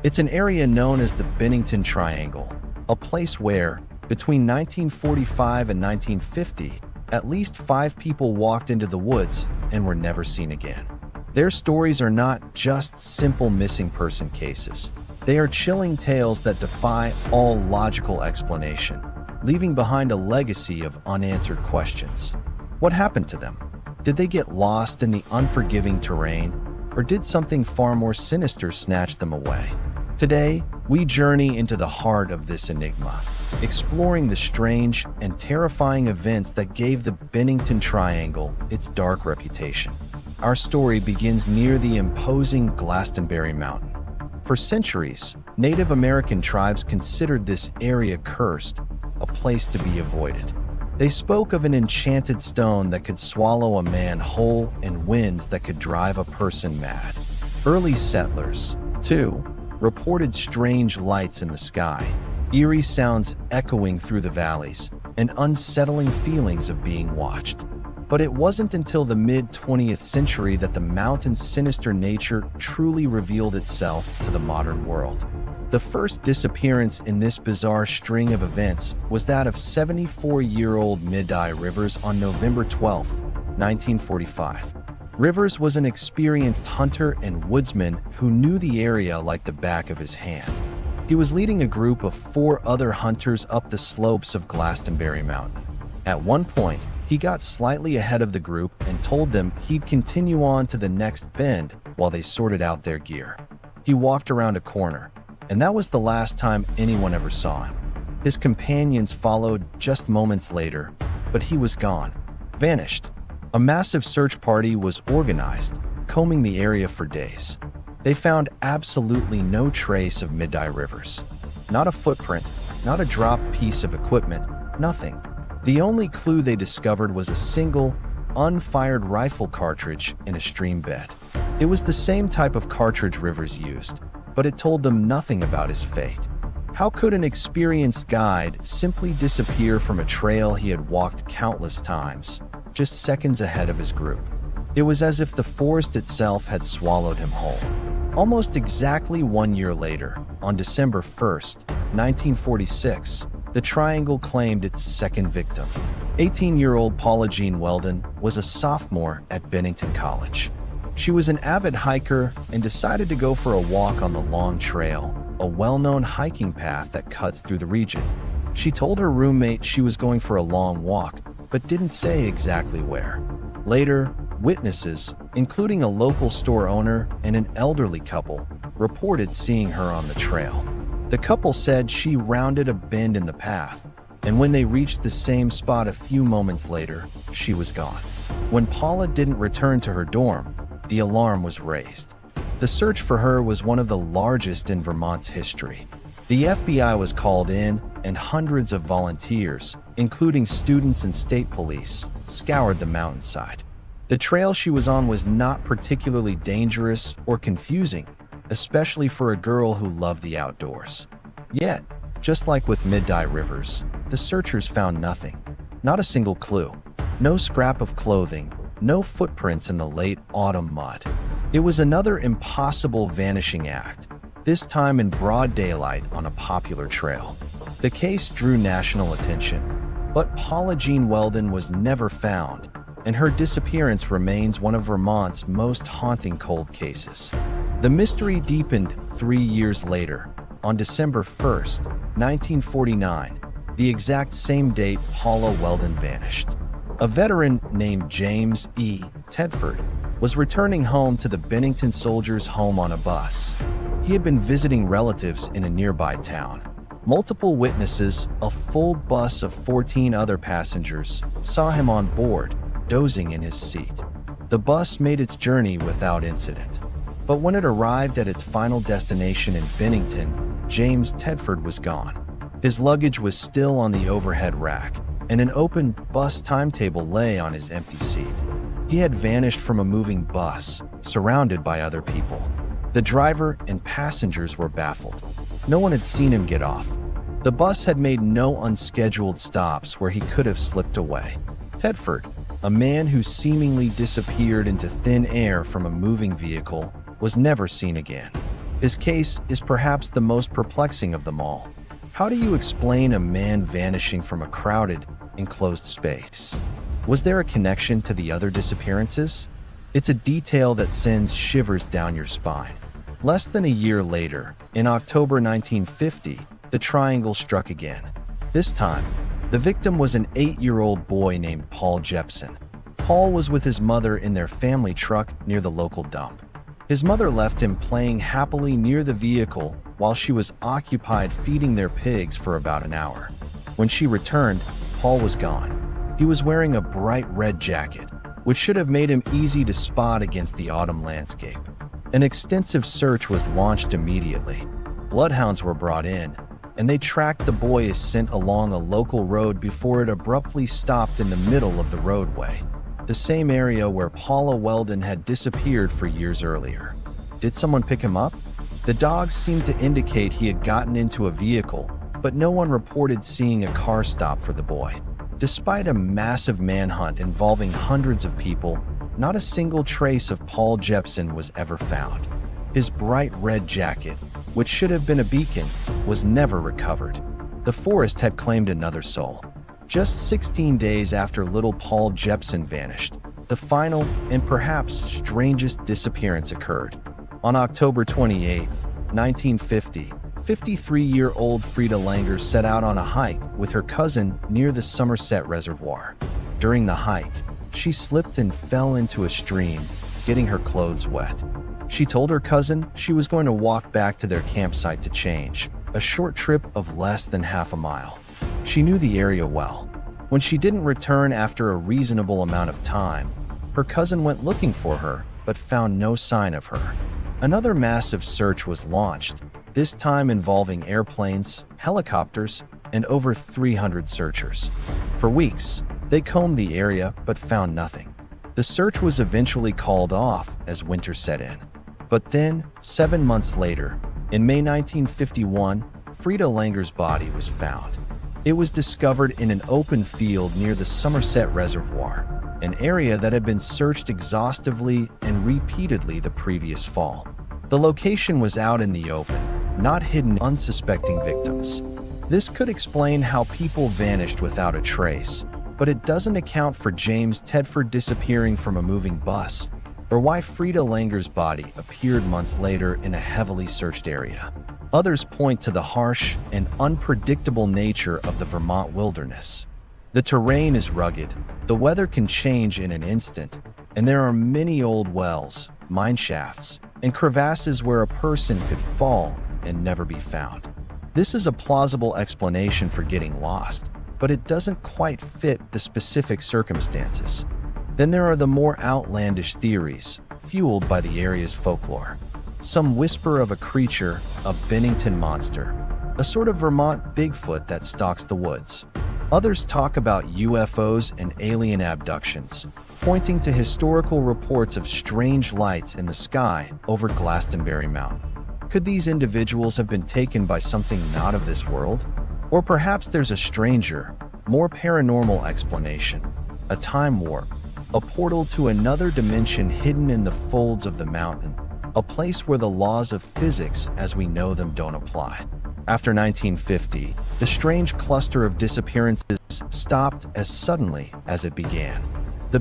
It's an area known as the Bennington Triangle, a place where, between 1945 and 1950, at least 5 people walked into the woods and were never seen again. Their stories are not just simple missing person cases. They are chilling tales that defy all logical explanation, leaving behind a legacy of unanswered questions. What happened to them? Did they get lost in the unforgiving terrain, or did something far more sinister snatch them away? Today, we journey into the heart of this enigma, exploring the strange and terrifying events that gave the Bennington Triangle its dark reputation. Our story begins near the imposing Glastonbury Mountain. For centuries, Native American tribes considered this area cursed, a place to be avoided. They spoke of an enchanted stone that could swallow a man whole and winds that could drive a person mad. Early settlers, too, reported strange lights in the sky, eerie sounds echoing through the valleys, and unsettling feelings of being watched. But it wasn't until the mid-20th century that the mountain's sinister nature truly revealed itself to the modern world. The first disappearance in this bizarre string of events was that of 74-year-old Midday Rivers on November 12, 1945. Rivers was an experienced hunter and woodsman who knew the area like the back of his hand. He was leading a group of 4 other hunters up the slopes of Glastonbury Mountain. At one point, he got slightly ahead of the group and told them he'd continue on to the next bend while they sorted out their gear. He walked around a corner, and that was the last time anyone ever saw him. His companions followed just moments later, but he was gone, vanished. A massive search party was organized, combing the area for days. They found absolutely no trace of Midday Rivers. Not a footprint, not a dropped piece of equipment, nothing. The only clue they discovered was a single, unfired rifle cartridge in a stream bed. It was the same type of cartridge Rivers used, but it told them nothing about his fate. How could an experienced guide simply disappear from a trail he had walked countless times, just seconds ahead of his group? It was as if the forest itself had swallowed him whole. Almost exactly 1 year later, on December 1st, 1946, the Triangle claimed its second victim. 18-year-old Paula Jean Weldon was a sophomore at Bennington College. She was an avid hiker and decided to go for a walk on the Long Trail, a well-known hiking path that cuts through the region. She told her roommate she was going for a long walk, but didn't say exactly where. Later, witnesses, including a local store owner and an elderly couple, reported seeing her on the trail. The couple said she rounded a bend in the path, and when they reached the same spot a few moments later, she was gone. When Paula didn't return to her dorm, the alarm was raised. The search for her was one of the largest in Vermont's history. The FBI was called in, and hundreds of volunteers, including students and state police, scoured the mountainside. The trail she was on was not particularly dangerous or confusing, especially for a girl who loved the outdoors. Yet, just like with Midday Rivers, the searchers found nothing. Not a single clue. No scrap of clothing, no footprints in the late autumn mud. It was another impossible vanishing act, this time in broad daylight on a popular trail. The case drew national attention, but Paula Jean Weldon was never found, and her disappearance remains one of Vermont's most haunting cold cases. The mystery deepened 3 years later, on December 1st, 1949, the exact same date Paula Weldon vanished. A veteran named James E. Tedford was returning home to the Bennington Soldiers' home on a bus. He had been visiting relatives in a nearby town. Multiple witnesses, a full bus of 14 other passengers, saw him on board, dozing in his seat. The bus made its journey without incident. But when it arrived at its final destination in Bennington, James Tedford was gone. His luggage was still on the overhead rack, and an open bus timetable lay on his empty seat. He had vanished from a moving bus, surrounded by other people. The driver and passengers were baffled. No one had seen him get off. The bus had made no unscheduled stops where he could have slipped away. Tedford, a man who seemingly disappeared into thin air from a moving vehicle, was never seen again. His case is perhaps the most perplexing of them all. How do you explain a man vanishing from a crowded, enclosed space? Was there a connection to the other disappearances? It's a detail that sends shivers down your spine. Less than a year later, in October 1950, the triangle struck again. This time, the victim was an 8-year-old boy named Paul Jepson. Paul was with his mother in their family truck near the local dump. His mother left him playing happily near the vehicle while she was occupied feeding their pigs for about an hour. When she returned, Paul was gone. He was wearing a bright red jacket, which should have made him easy to spot against the autumn landscape. An extensive search was launched immediately. Bloodhounds were brought in, and they tracked the boy's scent along a local road before it abruptly stopped in the middle of the roadway, the same area where Paula Weldon had disappeared for years earlier. Did someone pick him up? The dogs seemed to indicate he had gotten into a vehicle, but no one reported seeing a car stop for the boy. Despite a massive manhunt involving hundreds of people, not a single trace of Paul Jepson was ever found. His bright red jacket, which should have been a beacon, was never recovered. The forest had claimed another soul. Just 16 days after little Paul Jepson vanished, the final and perhaps strangest disappearance occurred. On October 28, 1950, 53-year-old Frida Langer set out on a hike with her cousin near the Somerset Reservoir. During the hike, she slipped and fell into a stream, getting her clothes wet. She told her cousin she was going to walk back to their campsite to change, a short trip of less than half a mile. She knew the area well. When she didn't return after a reasonable amount of time, her cousin went looking for her but found no sign of her. Another massive search was launched, this time involving airplanes, helicopters, and over 300 searchers. For weeks, they combed the area but found nothing. The search was eventually called off as winter set in. But then, 7 months later, in May 1951, Frida Langer's body was found. It was discovered in an open field near the Somerset Reservoir, an area that had been searched exhaustively and repeatedly the previous fall. The location was out in the open, not hidden from unsuspecting victims. This could explain how people vanished without a trace, but it doesn't account for James Tedford disappearing from a moving bus, or why Frida Langer's body appeared months later in a heavily searched area. Others point to the harsh and unpredictable nature of the Vermont wilderness. The terrain is rugged, the weather can change in an instant, and there are many old wells, mine shafts, and crevasses where a person could fall and never be found. This is a plausible explanation for getting lost, but it doesn't quite fit the specific circumstances. Then there are the more outlandish theories, fueled by the area's folklore. Some whisper of a creature, a Bennington monster, a sort of Vermont Bigfoot that stalks the woods. Others talk about UFOs and alien abductions, pointing to historical reports of strange lights in the sky over Glastonbury Mountain. Could these individuals have been taken by something not of this world? Or perhaps there's a stranger, more paranormal explanation, a time warp, a portal to another dimension hidden in the folds of the mountain, a place where the laws of physics as we know them don't apply. After 1950, the strange cluster of disappearances stopped as suddenly as it began. The